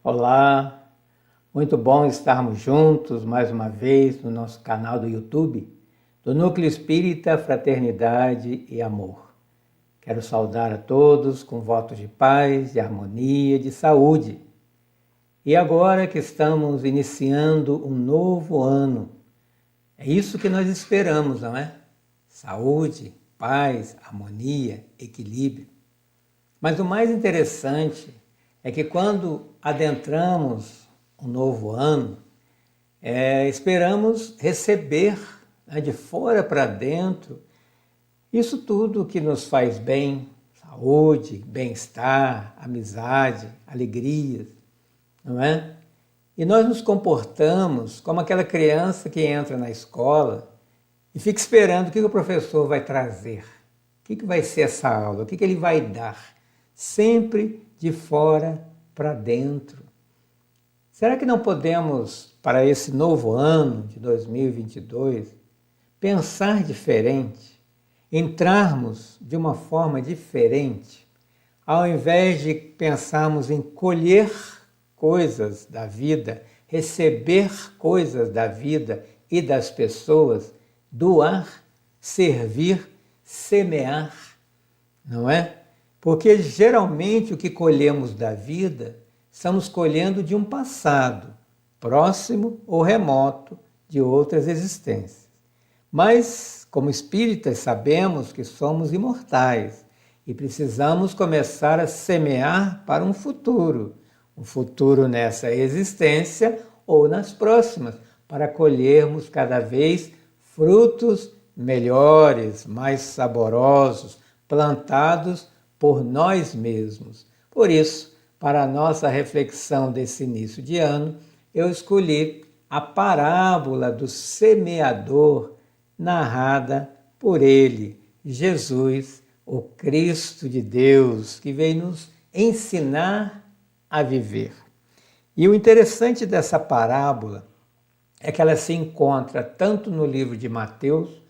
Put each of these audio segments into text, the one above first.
Olá, muito bom estarmos juntos mais uma vez no nosso canal do YouTube, do Núcleo Espírita Fraternidade e Amor. Quero saudar a todos com votos de paz, de harmonia, de saúde. E agora que estamos iniciando um novo ano, é isso que nós esperamos, não é? Saúde, paz, harmonia, equilíbrio. Mas o mais interessante é que quando adentramos um novo ano, esperamos receber, né, de fora para dentro isso tudo que nos faz bem, saúde, bem-estar, amizade, alegrias, não é? E nós nos comportamos como aquela criança que entra na escola e fica esperando o que o professor vai trazer, o que vai ser essa aula, o que ele vai dar, sempre de fora para dentro. Será que não podemos, para esse novo ano de 2022, pensar diferente, entrarmos de uma forma diferente, ao invés de pensarmos em colher coisas da vida, receber coisas da vida e das pessoas, doar, servir, semear, não é? Porque geralmente o que colhemos da vida, estamos colhendo de um passado, próximo ou remoto, de outras existências. Mas, como espíritas, sabemos que somos imortais e precisamos começar a semear para um futuro nessa existência ou nas próximas, para colhermos cada vez frutos melhores, mais saborosos, plantados por nós mesmos. Por isso, para a nossa reflexão desse início de ano, eu escolhi a parábola do semeador, narrada por ele, Jesus, o Cristo de Deus, que veio nos ensinar a viver. E o interessante dessa parábola é que ela se encontra tanto no livro de Mateus,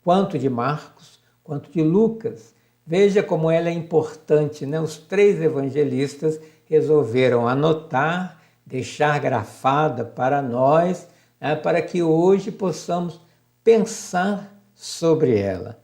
quanto de Marcos, quanto de Lucas. Veja como ela é importante, né? Os três evangelistas resolveram anotar, deixar grafada para nós, né? Para que hoje possamos pensar sobre ela.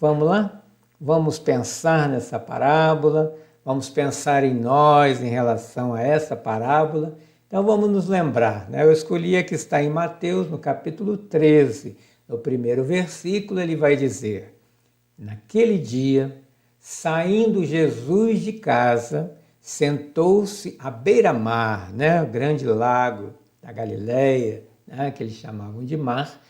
Vamos lá? Vamos pensar nessa parábola, vamos pensar em nós em relação a essa parábola. Então vamos nos lembrar, né? Eu escolhi a que está em Mateus, no capítulo 13, no primeiro versículo, ele vai dizer: naquele dia, saindo Jesus de casa, sentou-se à beira-mar, né? O grande lago da Galileia, né? Que eles chamavam de mar.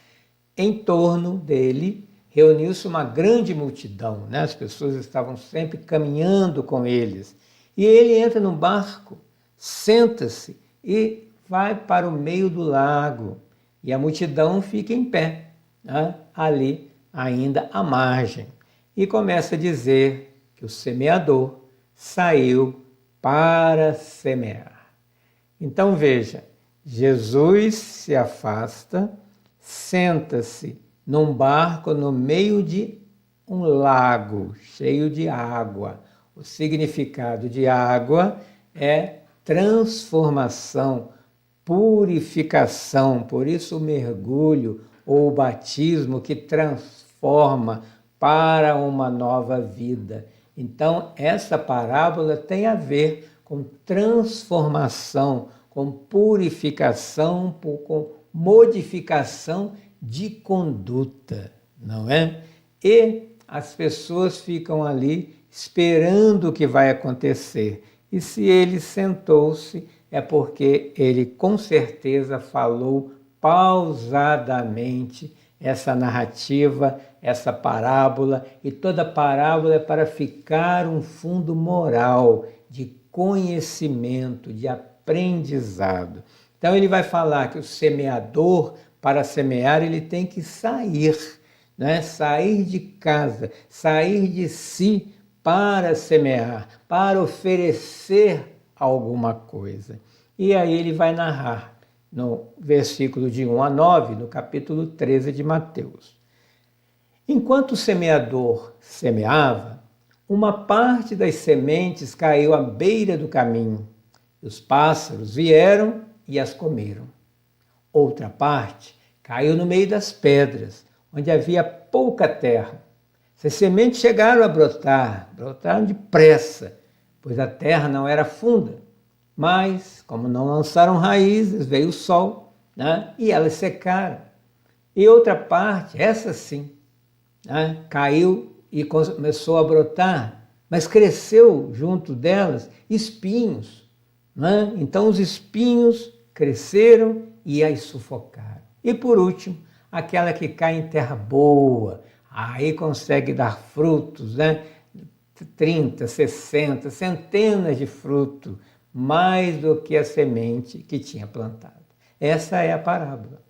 Em torno dele reuniu-se uma grande multidão, né? As pessoas estavam sempre caminhando com eles. E ele entra num barco, senta-se e vai para o meio do lago. E a multidão fica em pé, né? Ali ainda à margem. E começa a dizer que o semeador saiu para semear. Então veja, Jesus se afasta, senta-se num barco no meio de um lago cheio de água. O significado de água é transformação, purificação, por isso o mergulho ou o batismo que transforma para uma nova vida. Então, essa parábola tem a ver com transformação, com purificação, com modificação de conduta, não é? E as pessoas ficam ali esperando o que vai acontecer. E se ele sentou-se, é porque ele com certeza falou pausadamente essa narrativa, essa parábola, e toda parábola é para ficar um fundo moral de conhecimento, de aprendizado. Então ele vai falar que o semeador, para semear, ele tem que sair, né? Sair de casa, sair de si para semear, para oferecer alguma coisa. E aí ele vai narrar no versículo de 1 a 9, no capítulo 13 de Mateus. Enquanto o semeador semeava, uma parte das sementes caiu à beira do caminho. Os pássaros vieram e as comeram. Outra parte caiu no meio das pedras, onde havia pouca terra. Essas sementes chegaram a brotar, brotaram depressa, pois a terra não era funda. Mas, como não lançaram raízes, veio o sol, né? E elas secaram. E outra parte, essa sim, né? Caiu e começou a brotar, mas cresceu junto delas espinhos, né? Então os espinhos cresceram e as sufocaram. E por último, aquela que cai em terra boa, aí consegue dar frutos, né? 30, 60, centenas de frutos, mais do que a semente que tinha plantado. Essa é a parábola,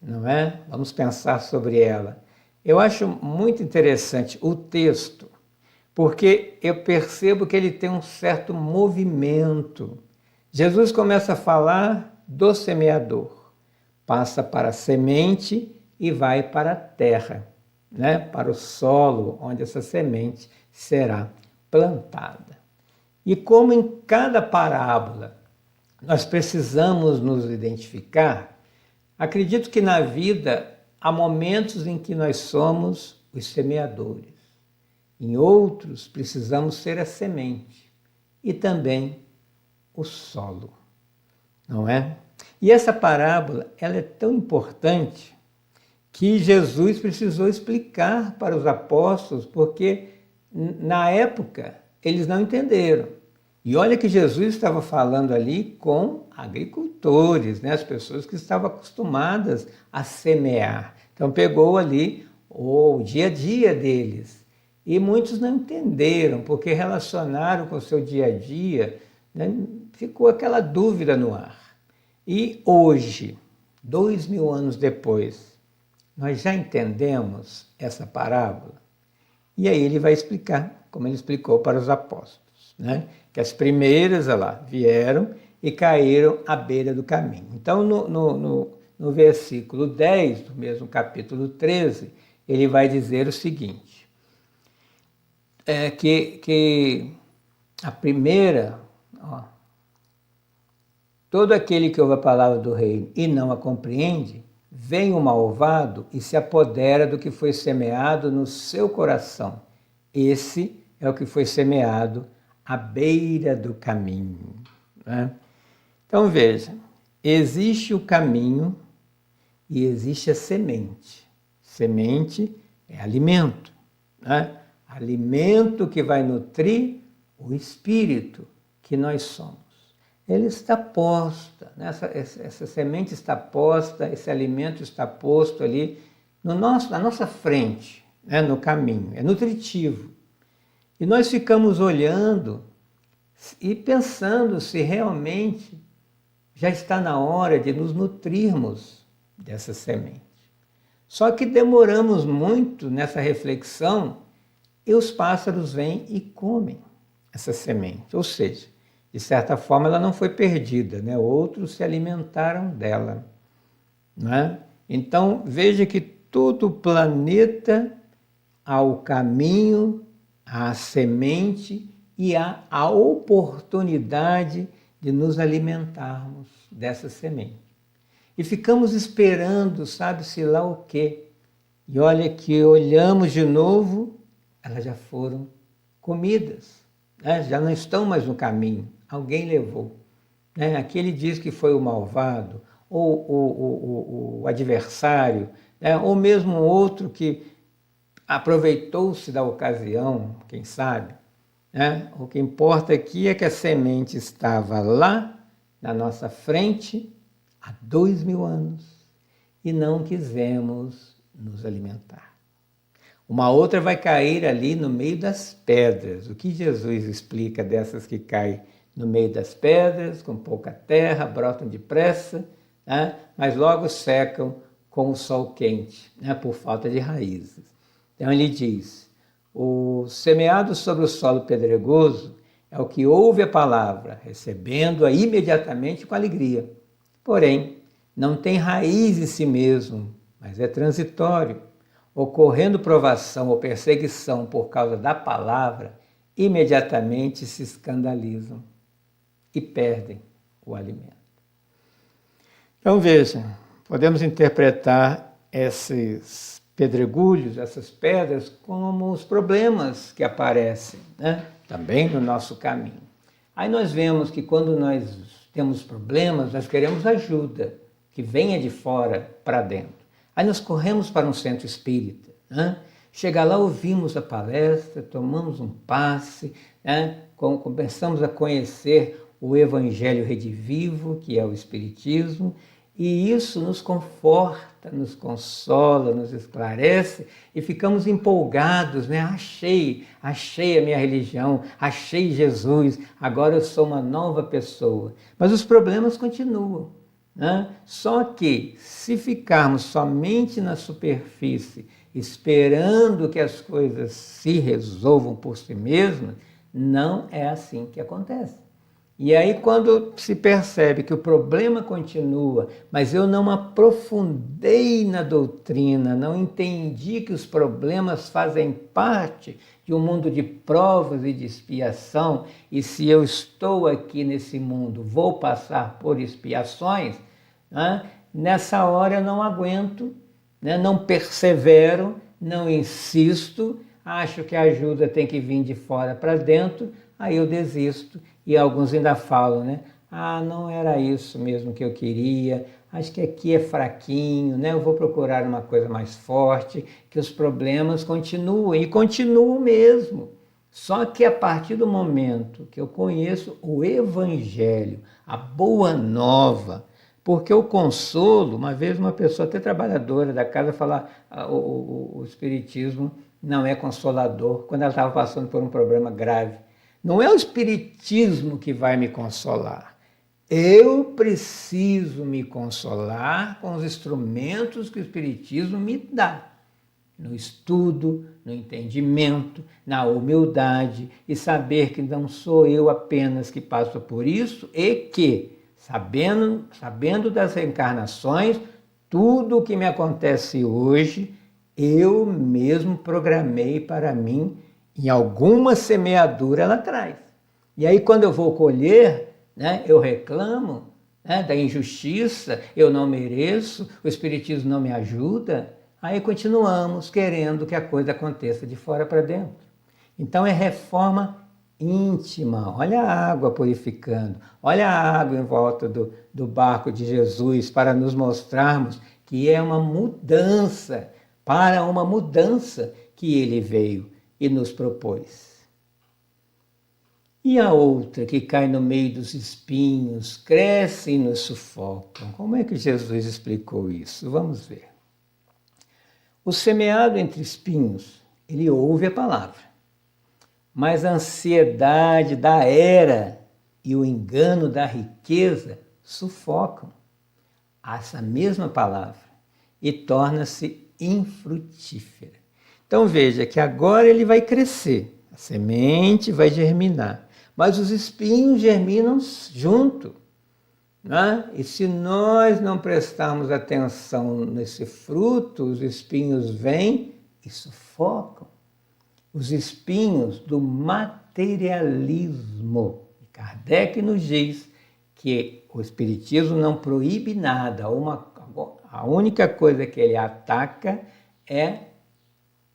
não é? Vamos pensar sobre ela. Eu acho muito interessante o texto, porque eu percebo que ele tem um certo movimento. Jesus começa a falar do semeador, passa para a semente e vai para a terra, né? Para o solo onde essa semente será plantada. E como em cada parábola nós precisamos nos identificar, acredito que na vida há momentos em que nós somos os semeadores. Em outros, precisamos ser a semente e também o solo, não é? E essa parábola, ela é tão importante que Jesus precisou explicar para os apóstolos, porque na época eles não entenderam. E olha que Jesus estava falando ali com agricultores, né? As pessoas que estavam acostumadas a semear. Então pegou ali o dia a dia deles. E muitos não entenderam, porque relacionaram com o seu dia a dia, né? Ficou aquela dúvida no ar. E hoje, 2000 anos depois, nós já entendemos essa parábola. E aí ele vai explicar, como ele explicou para os apóstolos, né? Que as primeiras, olha lá, vieram e caíram à beira do caminho. Então, no versículo 10 do mesmo capítulo 13, ele vai dizer o seguinte, que a primeira, todo aquele que ouve a palavra do reino e não a compreende, vem o malvado e se apodera do que foi semeado no seu coração. Esse é o que foi semeado à beira do caminho, né? Então veja, existe o caminho e existe a semente. Semente é alimento, né? Alimento que vai nutrir o espírito que nós somos. Ele está posta, né? Essa semente está posta, esse alimento está posto ali na nossa frente, né? No caminho, é nutritivo. E nós ficamos olhando e pensando se realmente já está na hora de nos nutrirmos dessa semente. Só que demoramos muito nessa reflexão e os pássaros vêm e comem essa semente. Ou seja, de certa forma ela não foi perdida, né? Outros se alimentaram dela, né? Então veja que todo o planeta há o caminho, há a semente e há a oportunidade de nos alimentarmos dessa semente. E ficamos esperando, sabe-se lá o quê? E olha que olhamos de novo, elas já foram comidas, né? Já não estão mais no caminho, alguém levou, né? Aqui ele diz que foi o malvado, ou o adversário, né? Ou mesmo outro que aproveitou-se da ocasião, quem sabe, né? O que importa aqui é que a semente estava lá, na nossa frente, há 2000 anos, e não quisemos nos alimentar. Uma outra vai cair ali no meio das pedras. O que Jesus explica dessas que caem no meio das pedras, com pouca terra, brotam depressa, né? Mas logo secam com o sol quente, né? Por falta de raízes. Então ele diz, o semeado sobre o solo pedregoso é o que ouve a palavra, recebendo-a imediatamente com alegria. Porém, não tem raiz em si mesmo, mas é transitório. Ocorrendo provação ou perseguição por causa da palavra, imediatamente se escandalizam e perdem o alimento. Então veja, podemos interpretar esses pedregulhos, essas pedras, como os problemas que aparecem, né? Também no nosso caminho. Aí nós vemos que quando nós temos problemas, nós queremos ajuda, que venha de fora para dentro. Aí nós corremos para um centro espírita, né? Chega lá, ouvimos a palestra, tomamos um passe, né? Começamos a conhecer o Evangelho Redivivo, que é o Espiritismo, e isso nos conforta, nos consola, nos esclarece e ficamos empolgados, né? Achei a minha religião, achei Jesus, agora eu sou uma nova pessoa. Mas os problemas continuam, né? Só que se ficarmos somente na superfície, esperando que as coisas se resolvam por si mesmas, não é assim que acontece. E aí, quando se percebe que o problema continua, mas eu não aprofundei na doutrina, não entendi que os problemas fazem parte de um mundo de provas e de expiação, e se eu estou aqui nesse mundo, vou passar por expiações, né? Nessa hora eu não aguento, né? Não persevero, não insisto, acho que a ajuda tem que vir de fora para dentro, aí eu desisto. E alguns ainda falam, né? Ah, não era isso mesmo que eu queria, acho que aqui é fraquinho, né? Eu vou procurar uma coisa mais forte, que os problemas continuem, e continuam mesmo. Só que a partir do momento que eu conheço o Evangelho, a boa nova, porque o consolo, uma vez uma pessoa até trabalhadora da casa fala, o Espiritismo não é consolador, quando ela estava passando por um problema grave. Não é o Espiritismo que vai me consolar. Eu preciso me consolar com os instrumentos que o Espiritismo me dá. No estudo, no entendimento, na humildade e saber que não sou eu apenas que passo por isso e que, sabendo das reencarnações, tudo o que me acontece hoje, eu mesmo programei para mim em alguma semeadura lá atrás. E aí quando eu vou colher, né, eu reclamo, né, da injustiça, eu não mereço, o Espiritismo não me ajuda, aí continuamos querendo que a coisa aconteça de fora para dentro. Então é reforma íntima, olha a água purificando, olha a água em volta do barco de Jesus para nos mostrarmos que é uma mudança, para uma mudança que ele veio e nos propôs. E a outra que cai no meio dos espinhos, cresce e nos sufocam. Como é que Jesus explicou isso? Vamos ver. O semeado entre espinhos, ele ouve a palavra, mas a ansiedade da era e o engano da riqueza sufocam essa mesma palavra e torna-se infrutífera. Então veja que agora ele vai crescer, a semente vai germinar, mas os espinhos germinam junto, né? E se nós não prestarmos atenção nesse fruto, os espinhos vêm e sufocam. Os espinhos do materialismo. Kardec nos diz que o Espiritismo não proíbe nada, a única coisa que ele ataca é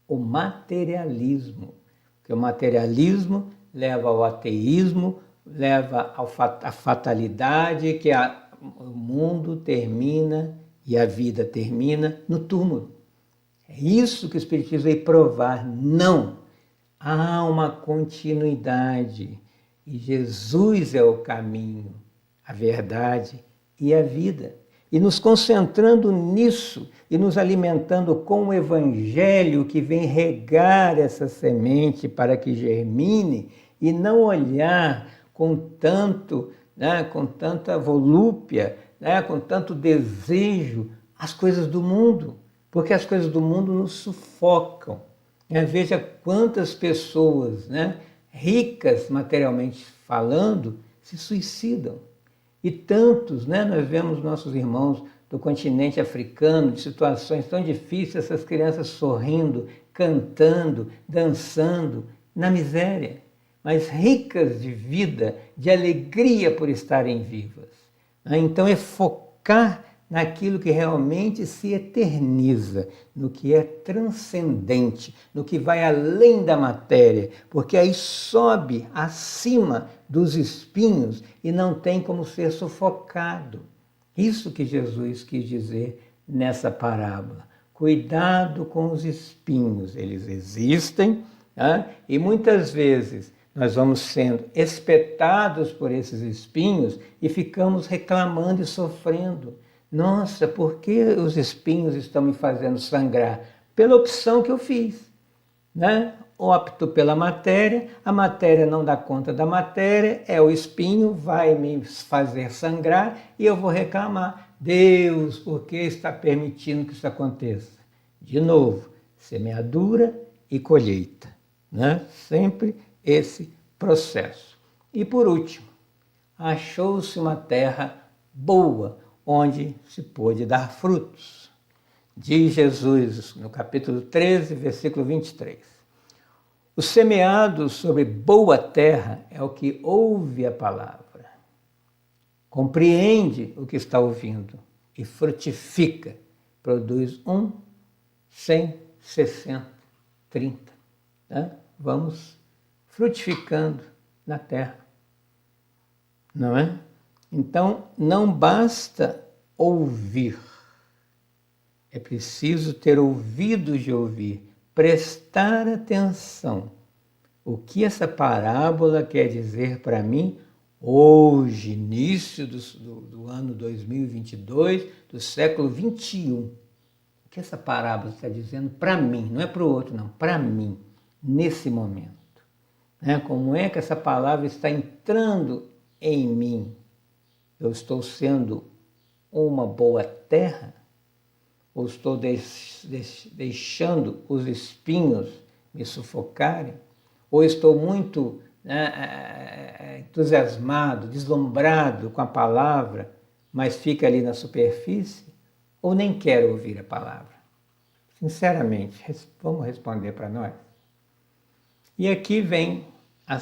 o materialismo, porque o materialismo leva ao ateísmo, leva à fatalidade, que o mundo termina e a vida termina no túmulo. É isso que o Espiritismo veio provar. Não! Há uma continuidade e Jesus é o caminho, a verdade e a vida. E nos concentrando nisso e nos alimentando com o Evangelho que vem regar essa semente para que germine e não olhar com tanto, né, com tanta volúpia, né, com tanto desejo as coisas do mundo, porque as coisas do mundo nos sufocam. Veja quantas pessoas, né, ricas materialmente falando se suicidam. E tantos, né, nós vemos nossos irmãos do continente africano, de situações tão difíceis, essas crianças sorrindo, cantando, dançando, na miséria, mas ricas de vida, de alegria por estarem vivas. Então é focar naquilo que realmente se eterniza, no que é transcendente, no que vai além da matéria, porque aí sobe acima dos espinhos e não tem como ser sufocado. Isso que Jesus quis dizer nessa parábola. Cuidado com os espinhos, eles existem, e muitas vezes nós vamos sendo espetados por esses espinhos e ficamos reclamando e sofrendo. Nossa, por que os espinhos estão me fazendo sangrar? Pela opção que eu fiz, Opto pela matéria, a matéria não dá conta da matéria, o espinho vai me fazer sangrar e eu vou reclamar. Deus, por que está permitindo que isso aconteça? De novo, semeadura e colheita, Sempre esse processo. E por último, achou-se uma terra boa, onde se pôde dar frutos. Diz Jesus no capítulo 13, versículo 23. O semeado sobre boa terra é o que ouve a palavra, compreende o que está ouvindo e frutifica, produz 100, 60, 30. Vamos frutificando na terra, não é? Então, não basta ouvir, é preciso ter ouvidos de ouvir, prestar atenção. O que essa parábola quer dizer para mim hoje, início do ano 2022, do século 21? O que essa parábola está dizendo para mim? Não é para o outro, não, para mim, nesse momento. Como é que essa palavra está entrando em mim? Eu estou sendo uma boa terra? Ou estou deixando os espinhos me sufocarem? Ou estou muito entusiasmado, deslumbrado com a palavra, mas fica ali na superfície? Ou nem quero ouvir a palavra? Sinceramente, vamos responder para nós. E aqui vem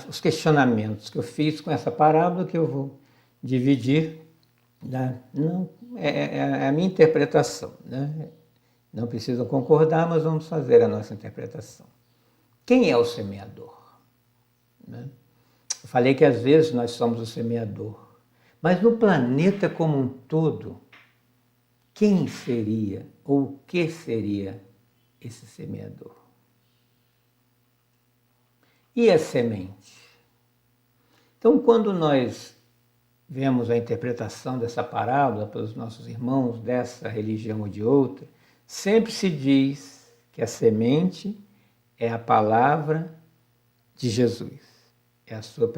os questionamentos que eu fiz com essa parábola, que eu vou dividir. Não, é a minha interpretação. Não precisam concordar, mas vamos fazer a nossa interpretação. Quem é o semeador? Eu falei que às vezes nós somos o semeador, mas no planeta como um todo, quem seria ou o que seria esse semeador? E a semente? Então, quando nós vemos a interpretação dessa parábola pelos nossos irmãos dessa religião ou de outra, sempre se diz que a semente é a palavra de Jesus, é a sua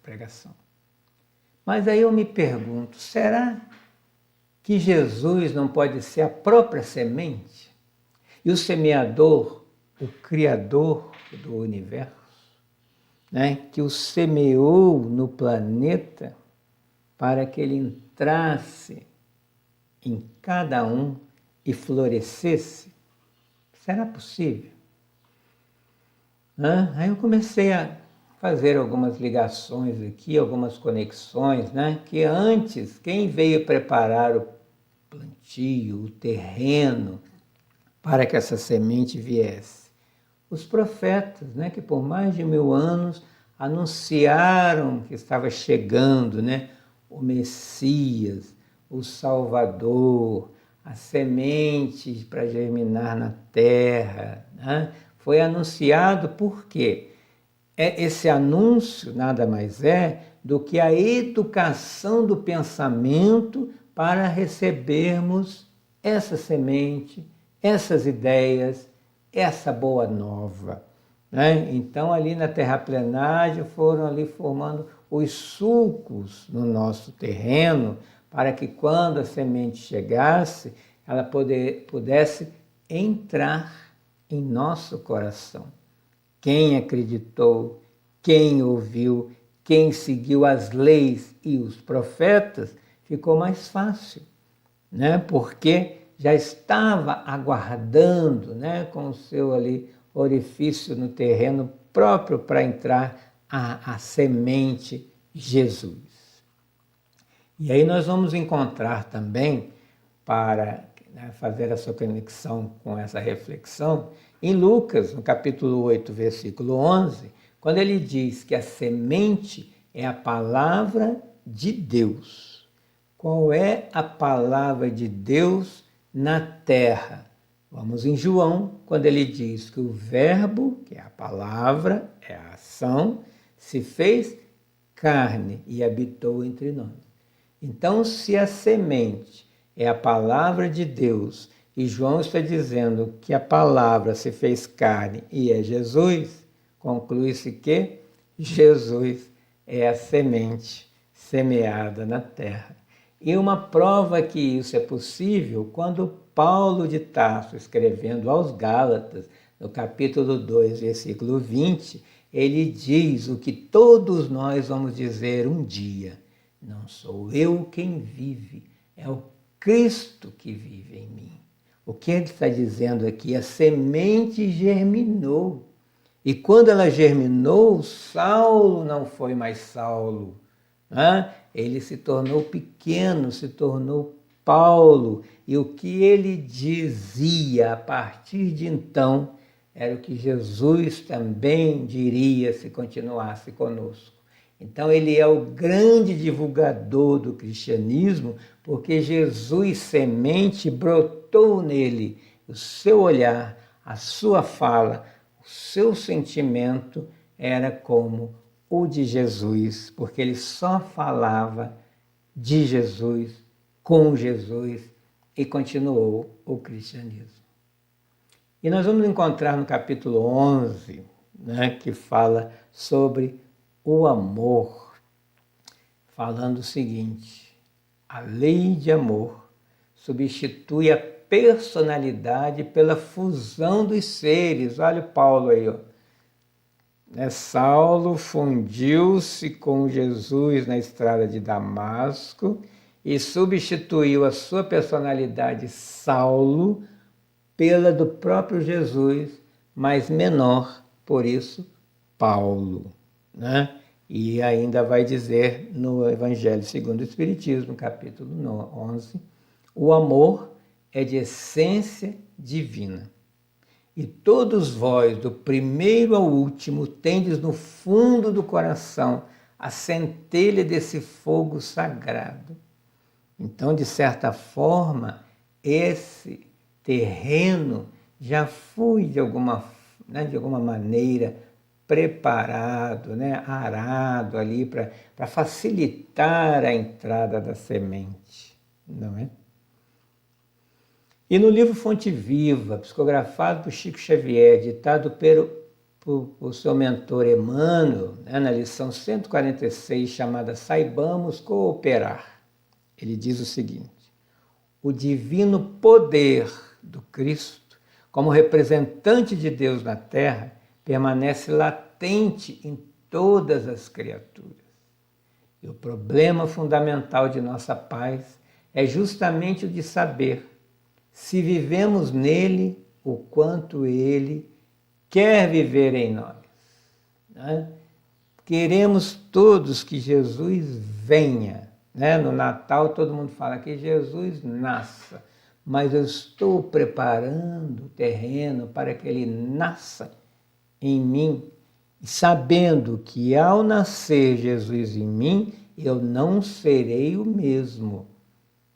pregação. Mas aí eu me pergunto, será que Jesus não pode ser a própria semente? E o semeador, o Criador do universo, que o semeou no planeta para que ele entrasse em cada um e florescesse? Será possível? Aí eu comecei a fazer algumas ligações aqui, algumas conexões, que antes, quem veio preparar o plantio, o terreno, para que essa semente viesse? Os profetas, que por mais de 1000 anos anunciaram que estava chegando, o Messias, o Salvador, a semente para germinar na terra. Foi anunciado por quê? Esse anúncio nada mais é do que a educação do pensamento para recebermos essa semente, essas ideias, essa boa nova. Então, ali na terraplenagem, foram ali formando os sulcos no nosso terreno, para que quando a semente chegasse, ela pudesse entrar em nosso coração. Quem acreditou, quem ouviu, quem seguiu as leis e os profetas, ficou mais fácil, porque já estava aguardando, com o seu ali orifício no terreno próprio para entrar a semente Jesus. E aí nós vamos encontrar também, para fazer a sua conexão com essa reflexão, em Lucas, no capítulo 8, versículo 11, quando ele diz que a semente é a palavra de Deus. Qual é a palavra de Deus na terra? Vamos em João, quando ele diz que o verbo, que é a palavra, é a ação, se fez carne e habitou entre nós. Então, se a semente é a palavra de Deus, e João está dizendo que a palavra se fez carne e é Jesus, conclui-se que Jesus é a semente semeada na terra. E uma prova que isso é possível, quando Paulo de Tarso, escrevendo aos Gálatas, no capítulo 2, versículo 20, ele diz o que todos nós vamos dizer um dia: não sou eu quem vive, é o Cristo que vive em mim. O que ele está dizendo aqui? A semente germinou. E quando ela germinou, Saulo não foi mais Saulo. Ele se tornou pequeno, se tornou Paulo. E o que ele dizia a partir de então era o que Jesus também diria se continuasse conosco. Então ele é o grande divulgador do cristianismo, porque Jesus, semente, brotou nele. O seu olhar, a sua fala, o seu sentimento era como o de Jesus, porque ele só falava de Jesus, com Jesus, e continuou o cristianismo. E nós vamos encontrar no capítulo 11, que fala sobre o amor, falando o seguinte: a lei de amor substitui a personalidade pela fusão dos seres. Olha o Paulo aí, ó. Saulo fundiu-se com Jesus na estrada de Damasco e substituiu a sua personalidade Saulo pela do próprio Jesus, mas menor, por isso Paulo. E ainda vai dizer no Evangelho segundo o Espiritismo, capítulo 11, o amor é de essência divina. E todos vós, do primeiro ao último, tendes no fundo do coração a centelha desse fogo sagrado. Então, de certa forma, esse terreno já foi, de alguma maneira, preparado, arado ali para facilitar a entrada da semente, não é? E no livro Fonte Viva, psicografado por Chico Xavier, ditado por seu mentor Emmanuel, na lição 146, chamada Saibamos Cooperar, ele diz o seguinte: o divino poder do Cristo, como representante de Deus na Terra, permanece latente em todas as criaturas. E o problema fundamental de nossa paz é justamente o de saber se vivemos nele o quanto ele quer viver em nós. Queremos todos que Jesus venha. No Natal todo mundo fala que Jesus nasça, mas eu estou preparando o terreno para que ele nasça em mim, sabendo que ao nascer Jesus em mim, eu não serei o mesmo.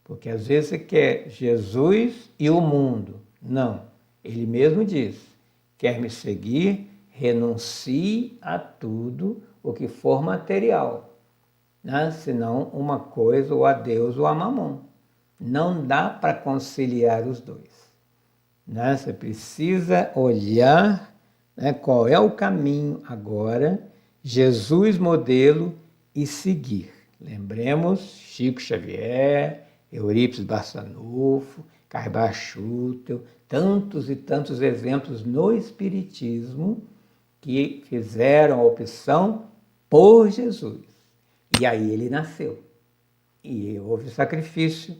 Porque às vezes você quer Jesus e o mundo. Não, ele mesmo diz: quer me seguir, renuncie a tudo o que for material. Senão uma coisa, ou a Deus ou a mamon. Não dá para conciliar os dois. Você precisa olhar qual é o caminho agora, Jesus modelo, e seguir. Lembremos Chico Xavier, Eurípides Barçanufo, Caibar Schutel, tantos e tantos exemplos no Espiritismo que fizeram a opção por Jesus. E aí ele nasceu. E houve sacrifício,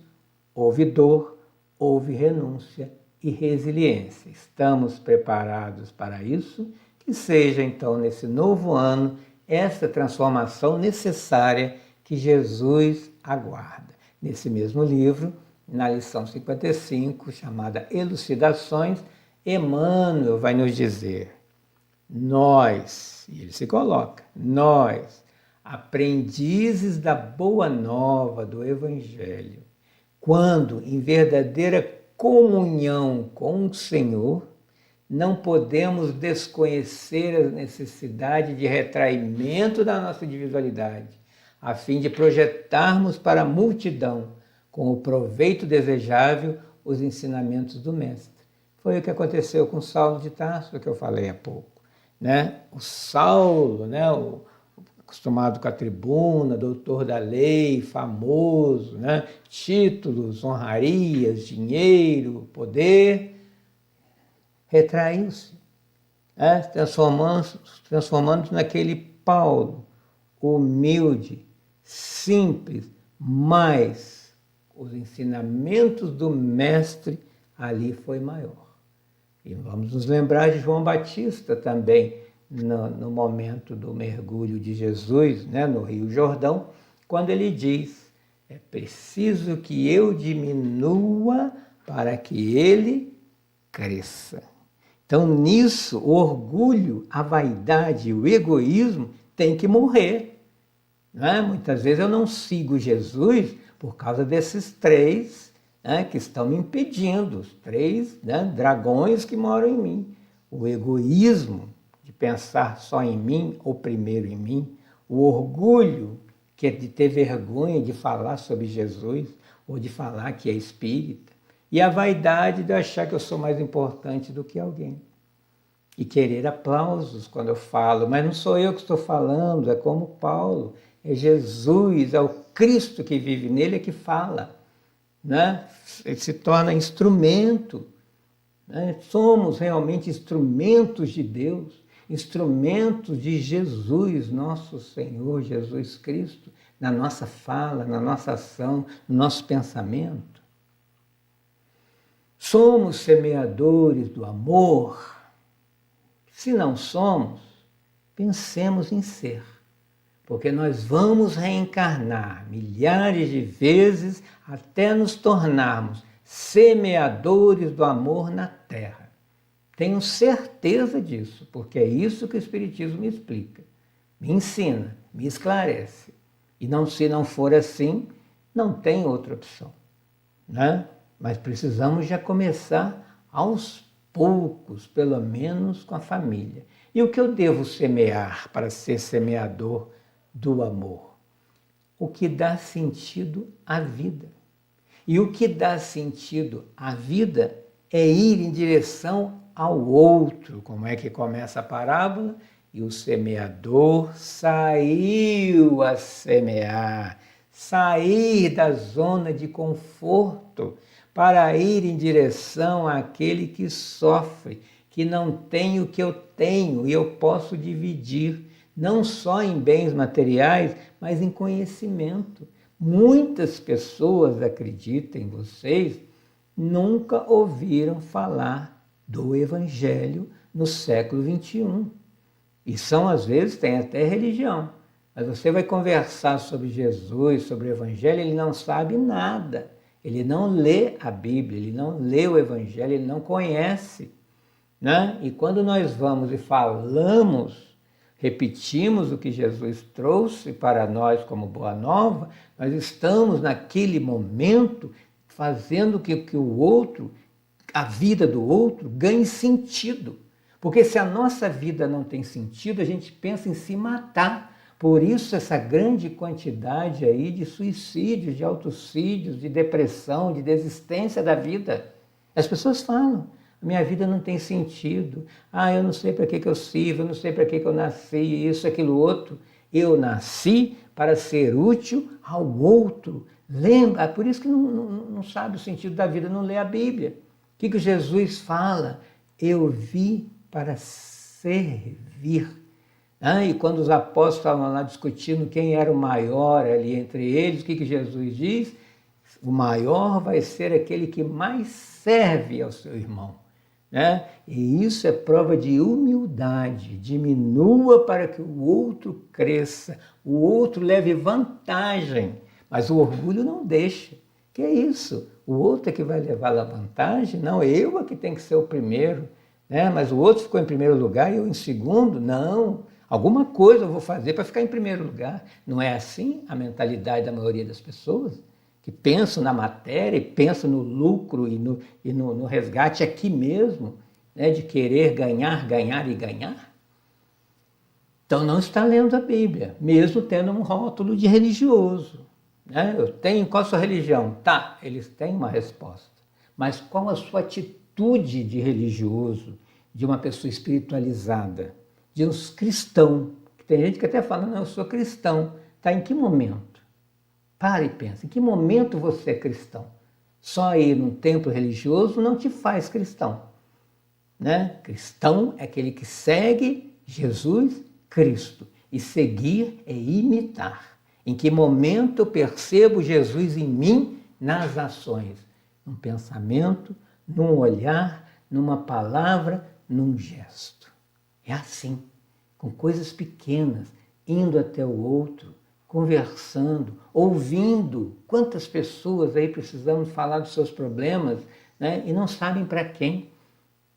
houve dor, houve renúncia e resiliência. Estamos preparados para isso? Que seja então nesse novo ano essa transformação necessária que Jesus aguarda. Nesse mesmo livro, na lição 55, chamada Elucidações, Emmanuel vai nos dizer: nós, e ele se coloca, nós, aprendizes da boa nova do Evangelho, quando em verdadeira comunhão com o Senhor, não podemos desconhecer a necessidade de retraimento da nossa individualidade, a fim de projetarmos para a multidão, com o proveito desejável, os ensinamentos do Mestre. Foi o que aconteceu com Saulo de Tarso, que eu falei há pouco. Né? O Saulo, né? Acostumado com a tribuna, doutor da lei, famoso, né? Títulos, honrarias, dinheiro, poder, retraiu-se, né? Transformando-se naquele Paulo, humilde, simples, mas os ensinamentos do Mestre ali foi maior. E vamos nos lembrar de João Batista também, no momento do mergulho de Jesus, né, no Rio Jordão, quando ele diz: é preciso que eu diminua para que ele cresça. Então, nisso, o orgulho, a vaidade, o egoísmo tem que morrer. Né? Muitas vezes eu não sigo Jesus por causa desses três, né, que estão me impedindo, os três, né, dragões que moram em mim. O egoísmo, de pensar só em mim, ou primeiro em mim. O orgulho, que é de ter vergonha de falar sobre Jesus, ou de falar que é espírita. E a vaidade de achar que eu sou mais importante do que alguém. E querer aplausos quando eu falo, mas não sou eu que estou falando, é como Paulo. É Jesus, é o Cristo que vive nele, é que fala. Né? Ele se torna instrumento, né? Somos realmente instrumentos de Deus, instrumentos de Jesus, nosso Senhor Jesus Cristo, na nossa fala, na nossa ação, no nosso pensamento. Somos semeadores do amor. Se não somos, pensemos em ser. Porque nós vamos reencarnar milhares de vezes até nos tornarmos semeadores do amor na Terra. Tenho certeza disso, porque é isso que o Espiritismo me explica, me ensina, me esclarece. E não, se não for assim, não tem outra opção. Né? Mas precisamos já começar aos poucos, pelo menos com a família. E o que eu devo semear para ser semeador do amor? O que dá sentido à vida. E o que dá sentido à vida é ir em direção ao outro. Como é que começa a parábola? E o semeador saiu a semear, sair da zona de conforto para ir em direção àquele que sofre, que não tem o que eu tenho e eu posso dividir, não só em bens materiais, mas em conhecimento. Muitas pessoas, acreditem vocês, nunca ouviram falar do Evangelho no século XXI. E são, às vezes, tem até religião. Mas você vai conversar sobre Jesus, sobre o Evangelho, ele não sabe nada. Ele não lê a Bíblia, ele não lê o Evangelho, ele não conhece. Né? E quando nós vamos e falamos, repetimos o que Jesus trouxe para nós como boa nova, nós estamos naquele momento fazendo que o outro, a vida do outro, ganhe sentido. Porque se a nossa vida não tem sentido, a gente pensa em se matar. Por isso essa grande quantidade aí de suicídios, de autocídios, de depressão, de desistência da vida. As pessoas falam: minha vida não tem sentido, eu não sei para que eu sirvo, eu não sei para que eu nasci, isso, aquilo, outro. Eu nasci para ser útil ao outro. Lembra? Por isso que não sabe o sentido da vida, não lê a Bíblia. O que Jesus fala? Eu vim para servir. E quando os apóstolos estavam lá discutindo quem era o maior ali entre eles, o que Jesus diz? O maior vai ser aquele que mais serve ao seu irmão. né? E isso é prova de humildade. Diminua para que o outro cresça, o outro leve vantagem, mas o orgulho não deixa. Que é isso? O outro é que vai levar a vantagem? Não, eu é que tenho que ser o primeiro, né? Mas o outro ficou em primeiro lugar e eu em segundo? Não. Alguma coisa eu vou fazer para ficar em primeiro lugar. Não é assim a mentalidade da maioria das pessoas? Que pensam na matéria e pensam no lucro e no resgate aqui mesmo, né? De querer ganhar, ganhar e ganhar? Então não está lendo a Bíblia, mesmo tendo um rótulo de religioso. Né? Eu tenho, qual a sua religião? Tá, eles têm uma resposta. Mas qual a sua atitude de religioso, de uma pessoa espiritualizada, de um cristão? Tem gente que até fala, não, eu sou cristão. Tá, em que momento? Para e pensa, em que momento você é cristão? Só ir num templo religioso não te faz cristão. Né? Cristão é aquele que segue Jesus Cristo. E seguir é imitar. Em que momento eu percebo Jesus em mim nas ações? Num pensamento, num olhar, numa palavra, num gesto. É assim, com coisas pequenas, indo até o outro, conversando, ouvindo. Quantas pessoas aí precisamos falar dos seus problemas, né? E não sabem para quem.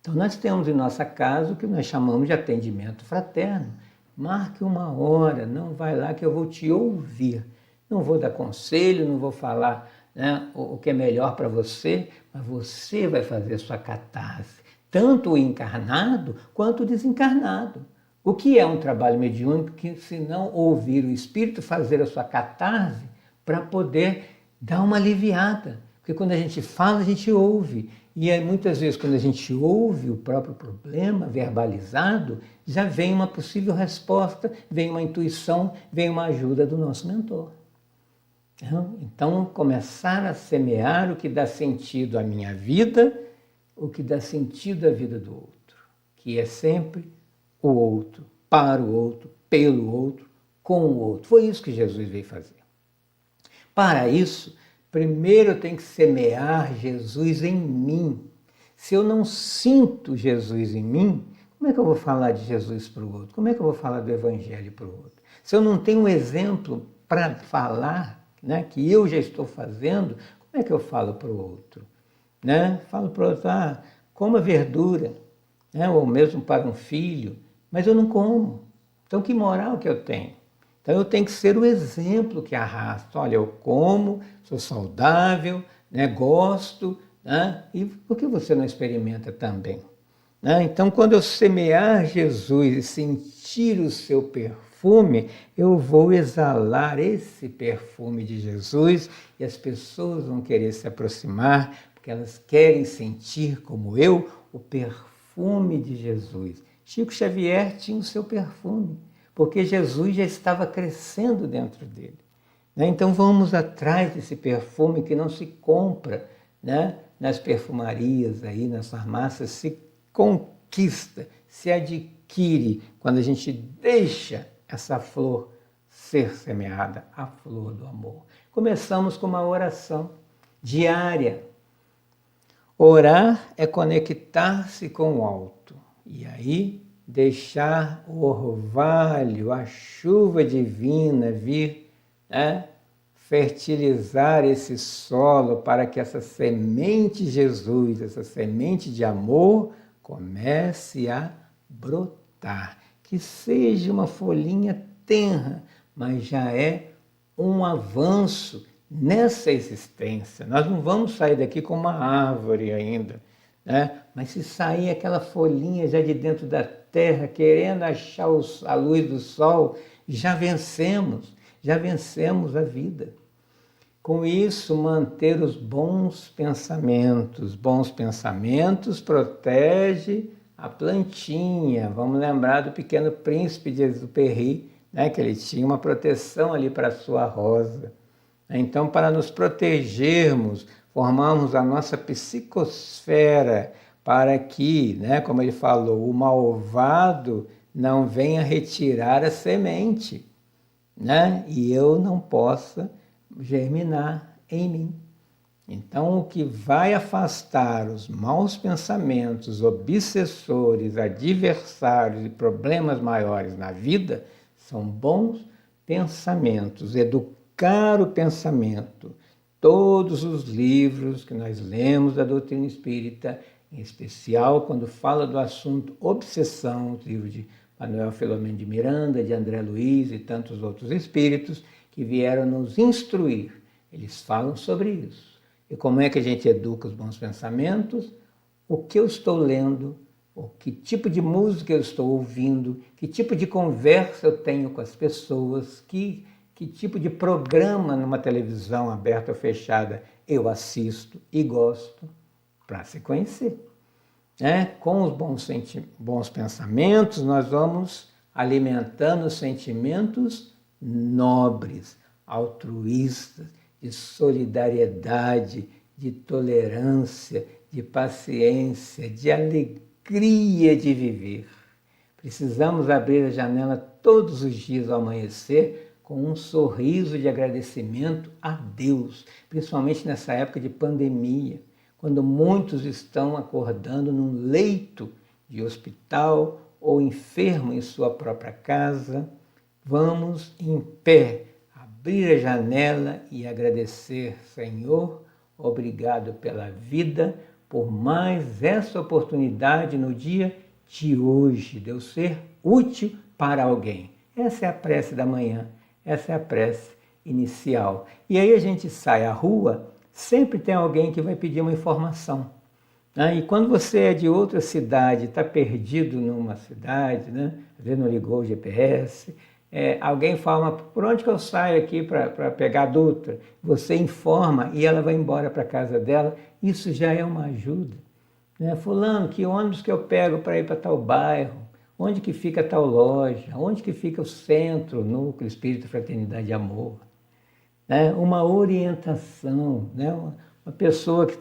Então nós temos em nossa casa o que nós chamamos de atendimento fraterno. Marque uma hora, não vai lá que eu vou te ouvir. Não vou dar conselho, não vou falar, né, o que é melhor para você, mas você vai fazer a sua catarse, tanto o encarnado quanto o desencarnado. O que é um trabalho mediúnico que, se não ouvir o espírito fazer a sua catarse para poder dar uma aliviada? Porque quando a gente fala, a gente ouve. E aí, muitas vezes, quando a gente ouve o próprio problema verbalizado, já vem uma possível resposta, vem uma intuição, vem uma ajuda do nosso mentor. Então, começar a semear o que dá sentido à minha vida, o que dá sentido à vida do outro, que é sempre o outro, para o outro, pelo outro, com o outro. Foi isso que Jesus veio fazer. Para isso, primeiro eu tenho que semear Jesus em mim. Se eu não sinto Jesus em mim, como é que eu vou falar de Jesus para o outro? Como é que eu vou falar do Evangelho para o outro? Se eu não tenho um exemplo para falar, né, que eu já estou fazendo, como é que eu falo para o outro? Né? Falo para o outro, coma verdura, né? Ou mesmo para um filho, mas eu não como. Então que moral que eu tenho? Então eu tenho que ser o exemplo que arrasta. Olha, eu como, sou saudável, né, gosto, né? E por que você não experimenta também? Né? Então quando eu semear Jesus e sentir o seu perfume, eu vou exalar esse perfume de Jesus e as pessoas vão querer se aproximar, porque elas querem sentir, como eu, o perfume de Jesus. Chico Xavier tinha o seu perfume, porque Jesus já estava crescendo dentro dele. Né? Então vamos atrás desse perfume que não se compra, né? Nas perfumarias, aí, nas farmácias, se conquista, se adquire, quando a gente deixa essa flor ser semeada, a flor do amor. Começamos com uma oração diária. Orar é conectar-se com o alto. E aí deixar o orvalho, a chuva divina vir, né, fertilizar esse solo para que essa semente de Jesus, essa semente de amor, comece a brotar. Que seja uma folhinha tenra, mas já é um avanço nessa existência. Nós não vamos sair daqui com uma árvore ainda, né? Mas se sair aquela folhinha já de dentro da terra, querendo achar a luz do sol, já vencemos a vida. Com isso, manter os bons pensamentos. Bons pensamentos protege a plantinha. Vamos lembrar do Pequeno Príncipe de Exupéry, né? Que ele tinha uma proteção ali para a sua rosa. Então, para nos protegermos, formarmos a nossa psicosfera para que, né, como ele falou, o malvado não venha retirar a semente, né, e eu não possa germinar em mim. Então, o que vai afastar os maus pensamentos, obsessores, adversários e problemas maiores na vida são bons pensamentos, educar o pensamento. Todos os livros que nós lemos da doutrina espírita, em especial quando fala do assunto obsessão, os livros de Manuel Filomeno de Miranda, de André Luiz e tantos outros espíritos que vieram nos instruir, eles falam sobre isso. E como é que a gente educa os bons pensamentos? O que eu estou lendo, o que tipo de música eu estou ouvindo, que tipo de conversa eu tenho com as pessoas, que tipo de programa numa televisão aberta ou fechada eu assisto e gosto, para se conhecer. Com os bons pensamentos, nós vamos alimentando sentimentos nobres, altruístas, de solidariedade, de tolerância, de paciência, de alegria de viver. Precisamos abrir a janela todos os dias ao amanhecer com um sorriso de agradecimento a Deus, principalmente nessa época de pandemia, quando muitos estão acordando num leito de hospital ou enfermo em sua própria casa. Vamos em pé, abrir a janela e agradecer, Senhor, obrigado pela vida, por mais essa oportunidade no dia de hoje, de eu ser útil para alguém. Essa é a prece da manhã, essa é a prece inicial. E aí a gente sai à rua, sempre tem alguém que vai pedir uma informação. E quando você é de outra cidade, está perdido numa cidade, às vezes não ligou o GPS, alguém fala, por onde que eu saio aqui para pegar a Dutra? Você informa e ela vai embora para a casa dela, isso já é uma ajuda. Fulano, que ônibus que eu pego para ir para tal bairro? Onde que fica tal loja? Onde que fica o centro, núcleo, espírito, fraternidade e amor? Uma orientação, uma pessoa que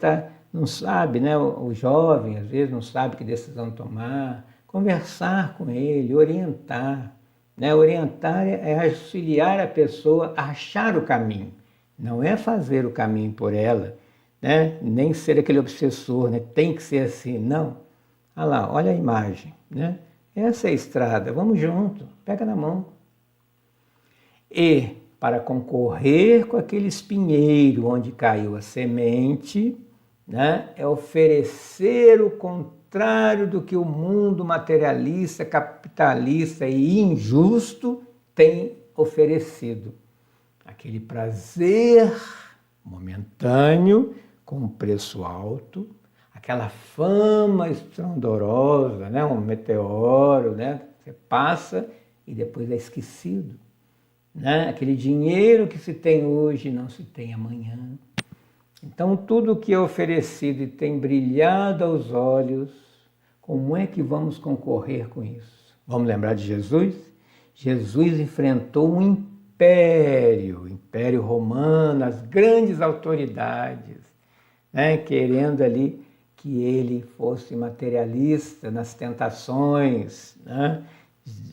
não sabe, o jovem às vezes não sabe que decisão tomar, conversar com ele, orientar. Orientar é auxiliar a pessoa a achar o caminho, não é fazer o caminho por ela, nem ser aquele obsessor, tem que ser assim, não. Olha a imagem, essa é a estrada, vamos junto, pega na mão. E para concorrer com aquele espinheiro onde caiu a semente, é oferecer o contrário do que o mundo materialista, capitalista e injusto tem oferecido. Aquele prazer momentâneo com preço alto, aquela fama estrondorosa, um meteoro, você passa e depois é esquecido. Aquele dinheiro que se tem hoje não se tem amanhã. Então, tudo que é oferecido e tem brilhado aos olhos, como é que vamos concorrer com isso? Vamos lembrar de Jesus? Jesus enfrentou um império, o Império Romano, as grandes autoridades, querendo ali que ele fosse materialista nas tentações,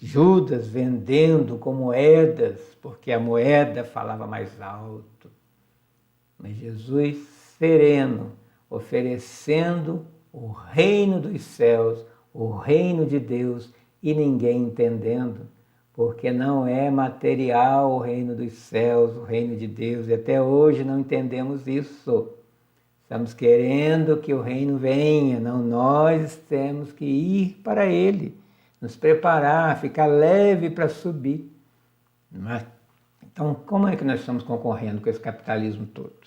Judas vendendo com moedas, porque a moeda falava mais alto. Mas Jesus, sereno, oferecendo o reino dos céus, o reino de Deus, e ninguém entendendo, porque não é material o reino dos céus, o reino de Deus, e até hoje não entendemos isso. Estamos querendo que o reino venha, não, nós temos que ir para ele, nos preparar, ficar leve para subir. Então, como é que nós estamos concorrendo com esse capitalismo todo?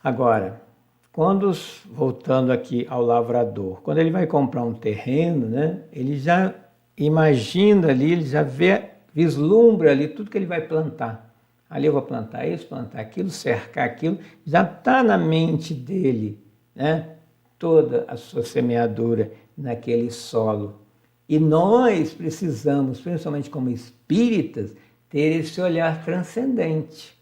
Agora, voltando aqui ao lavrador, quando ele vai comprar um terreno, ele já imagina ali, ele já vislumbra ali tudo que ele vai plantar. Ali eu vou plantar isso, plantar aquilo, cercar aquilo, já está na mente dele, toda a sua semeadura naquele solo. E nós precisamos, principalmente como espíritas, ter esse olhar transcendente.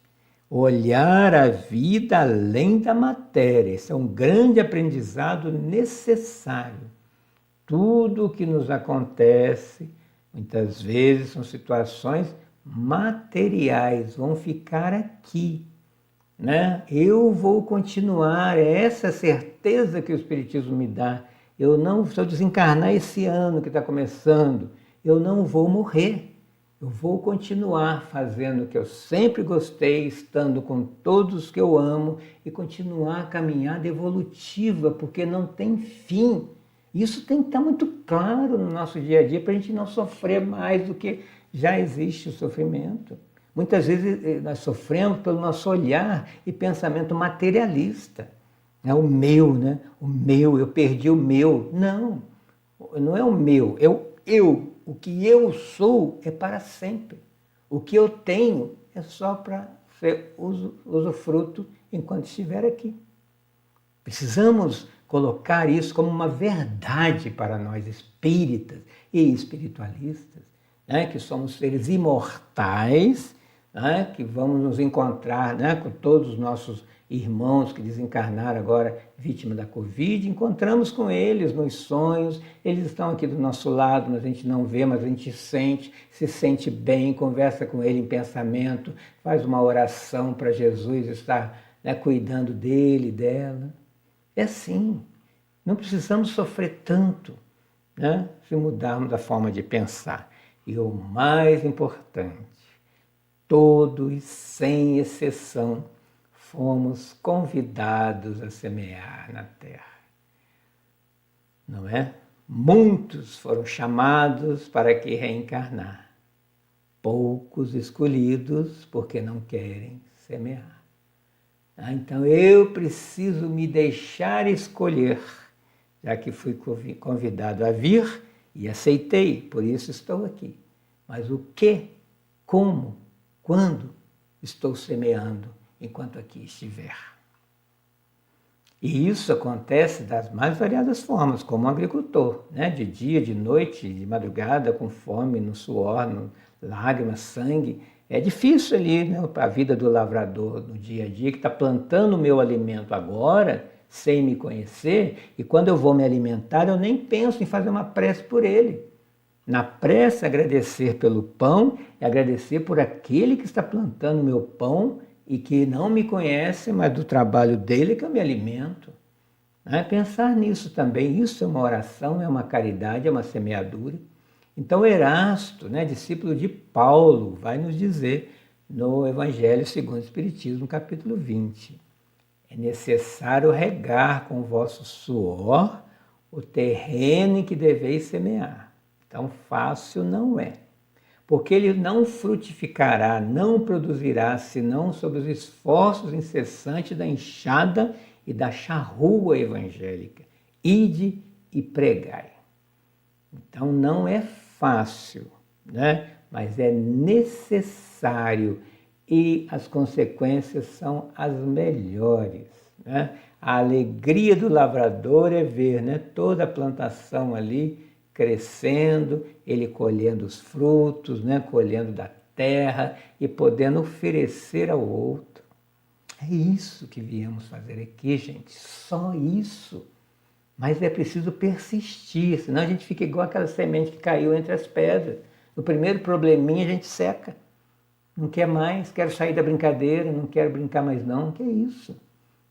Olhar a vida além da matéria. Esse é um grande aprendizado necessário. Tudo o que nos acontece, muitas vezes, são situações materiais, vão ficar aqui. né? Eu vou continuar, é essa certeza que o Espiritismo me dá. Eu não, se eu desencarnar esse ano que está começando, eu não vou morrer. Eu vou continuar fazendo o que eu sempre gostei, estando com todos que eu amo e continuar a caminhada evolutiva, porque não tem fim. Isso tem que estar muito claro no nosso dia a dia para a gente não sofrer mais do que já existe o sofrimento. Muitas vezes nós sofremos pelo nosso olhar e pensamento materialista. É o meu, né? O meu, eu perdi o meu. Não, não é o meu, é o eu. O que eu sou é para sempre. O que eu tenho é só para ser usufruto enquanto estiver aqui. Precisamos colocar isso como uma verdade para nós espíritas e espiritualistas, né? Que somos seres imortais, né? Que vamos nos encontrar, né? Com todos os nossos irmãos que desencarnaram agora vítima da Covid, encontramos com eles nos sonhos, eles estão aqui do nosso lado, mas a gente não vê, mas a gente sente, se sente bem, conversa com ele em pensamento, faz uma oração para Jesus estar, né, cuidando dele, dela. É assim, não precisamos sofrer tanto, né, se mudarmos a forma de pensar. E o mais importante, todos, sem exceção, fomos convidados a semear na terra. Não é? Muitos foram chamados para que reencarnar. Poucos escolhidos porque não querem semear. Então eu preciso me deixar escolher, já que fui convidado a vir e aceitei, por isso estou aqui. Mas o que, como, quando estou semeando enquanto aqui estiver? E isso acontece das mais variadas formas, como um agricultor, né? De dia, de noite, de madrugada, com fome, no suor, no lágrimas, sangue. É difícil ali, né, para a vida do lavrador no dia a dia, que está plantando o meu alimento agora, sem me conhecer, e quando eu vou me alimentar, eu nem penso em fazer uma prece por ele. Na prece, agradecer pelo pão e agradecer por aquele que está plantando o meu pão e que não me conhece, mas do trabalho dele que eu me alimento. Pensar nisso também, isso é uma oração, é uma caridade, é uma semeadura. Então Erasto, né, discípulo de Paulo, vai nos dizer no Evangelho segundo o Espiritismo, capítulo 20. É necessário regar com o vosso suor o terreno em que deveis semear. Tão fácil não é. Porque ele não frutificará, não produzirá, senão sob os esforços incessantes da enxada e da charrua evangélica. Ide e pregai. Então não é fácil, né? Mas é necessário e as consequências são as melhores, né? A alegria do lavrador é ver, né, toda a plantação ali crescendo, ele colhendo os frutos, né, colhendo da terra e podendo oferecer ao outro. É isso que viemos fazer aqui, gente, só isso. Mas é preciso persistir, senão a gente fica igual aquela semente que caiu entre as pedras. No primeiro probleminha a gente seca. Não quer mais, quero sair da brincadeira, não quero brincar mais não, que é isso?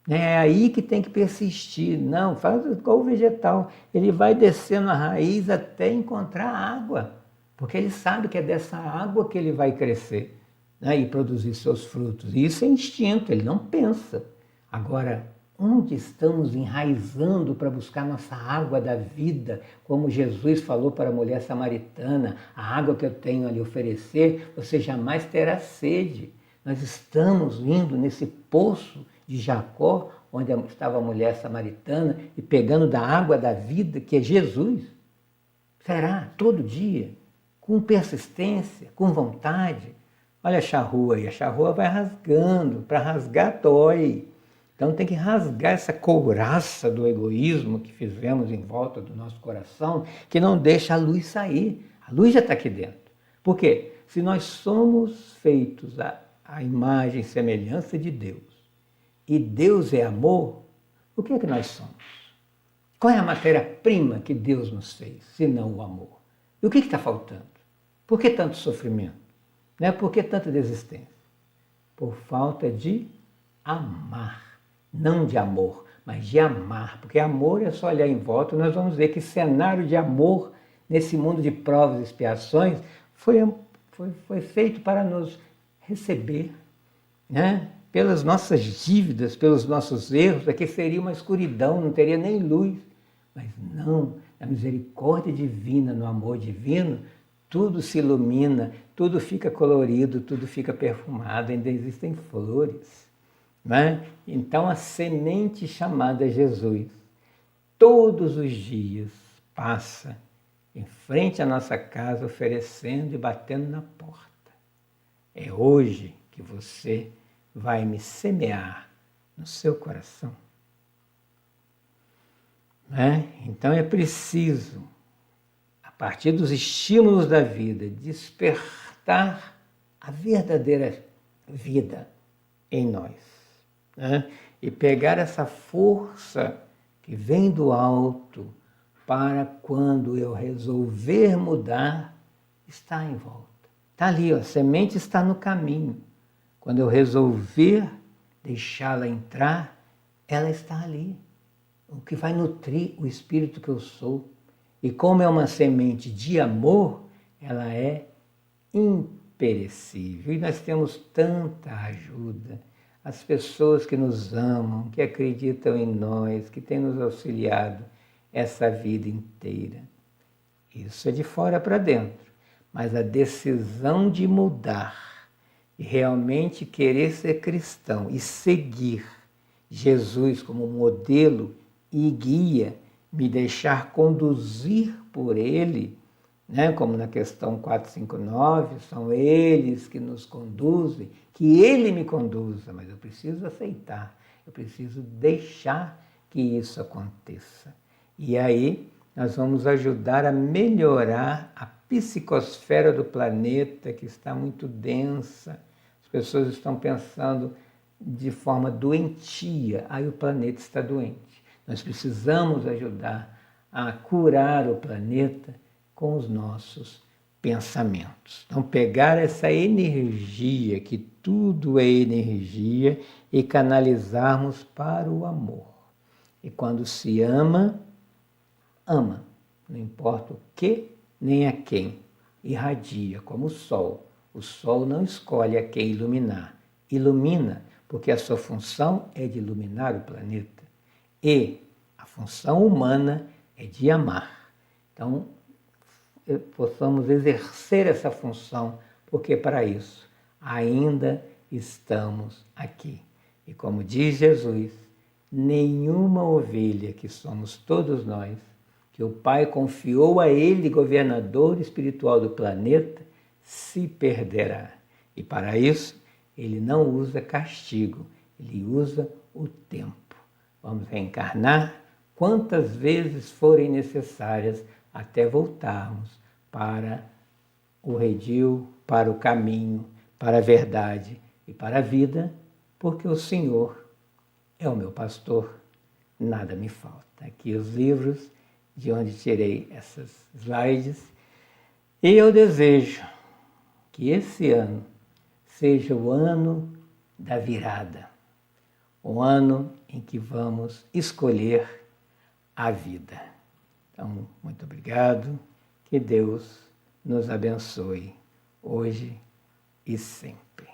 É aí que tem que persistir. Não, faz igual o vegetal. Ele vai descendo a raiz até encontrar água, porque ele sabe que é dessa água que ele vai crescer, né, e produzir seus frutos. E isso é instinto, ele não pensa. Agora, onde estamos enraizando para buscar nossa água da vida, como Jesus falou para a mulher samaritana, a água que eu tenho a lhe oferecer, você jamais terá sede. Nós estamos indo nesse poço de Jacó, onde estava a mulher samaritana, e pegando da água da vida, que é Jesus. Será? Todo dia? Com persistência, com vontade? Olha a charrua aí, a charrua vai rasgando, para rasgar dói. Então tem que rasgar essa couraça do egoísmo que fizemos em volta do nosso coração, que não deixa a luz sair. A luz já está aqui dentro. Por quê? Se nós somos feitos à imagem e semelhança de Deus, e Deus é amor, o que é que nós somos? Qual é a matéria-prima que Deus nos fez, se não o amor? E o que está faltando? Por que tanto sofrimento? Né? Por que tanta desistência? Por falta de amar, não de amor, mas de amar, porque amor é só olhar em volta, nós vamos ver que cenário de amor nesse mundo de provas e expiações foi feito para nos receber, né? Pelas nossas dívidas, pelos nossos erros, aqui seria uma escuridão, não teria nem luz. Mas não, na misericórdia divina, no amor divino, tudo se ilumina, tudo fica colorido, tudo fica perfumado, ainda existem flores. Né? Então a semente chamada Jesus, todos os dias passa em frente à nossa casa oferecendo e batendo na porta. É hoje que você vai me semear no seu coração. Né? Então é preciso, a partir dos estímulos da vida, despertar a verdadeira vida em nós. Né? E pegar essa força que vem do alto para quando eu resolver mudar, está em volta. Está ali, ó, a semente está no caminho. Quando eu resolver deixá-la entrar, ela está ali. O que vai nutrir o espírito que eu sou. E como é uma semente de amor, ela é imperecível. E nós temos tanta ajuda. As pessoas que nos amam, que acreditam em nós, que têm nos auxiliado essa vida inteira. Isso é de fora para dentro. Mas a decisão de mudar e realmente querer ser cristão e seguir Jesus como modelo e guia, me deixar conduzir por Ele, né? Como na questão 459, são eles que nos conduzem, que Ele me conduza, mas eu preciso aceitar, eu preciso deixar que isso aconteça. E aí nós vamos ajudar a melhorar a psicosfera do planeta, que está muito densa. As pessoas estão pensando de forma doentia, aí o planeta está doente. Nós precisamos ajudar a curar o planeta com os nossos pensamentos. Então, pegar essa energia, que tudo é energia, e canalizarmos para o amor. E quando se ama, ama, não importa o que nem a quem, irradia como o sol. O sol não escolhe a quem iluminar, ilumina, porque a sua função é de iluminar o planeta. E a função humana é de amar. Então, possamos exercer essa função, porque para isso ainda estamos aqui. E como diz Jesus, nenhuma ovelha, que somos todos nós, que o Pai confiou a Ele, governador espiritual do planeta, se perderá. E para isso, Ele não usa castigo, Ele usa o tempo. Vamos reencarnar quantas vezes forem necessárias até voltarmos para o redil, para o caminho, para a verdade e para a vida, porque o Senhor é o meu pastor, nada me falta. Aqui os livros de onde tirei essas slides. E eu desejo que esse ano seja o ano da virada, o ano em que vamos escolher a vida. Então, muito obrigado, que Deus nos abençoe hoje e sempre.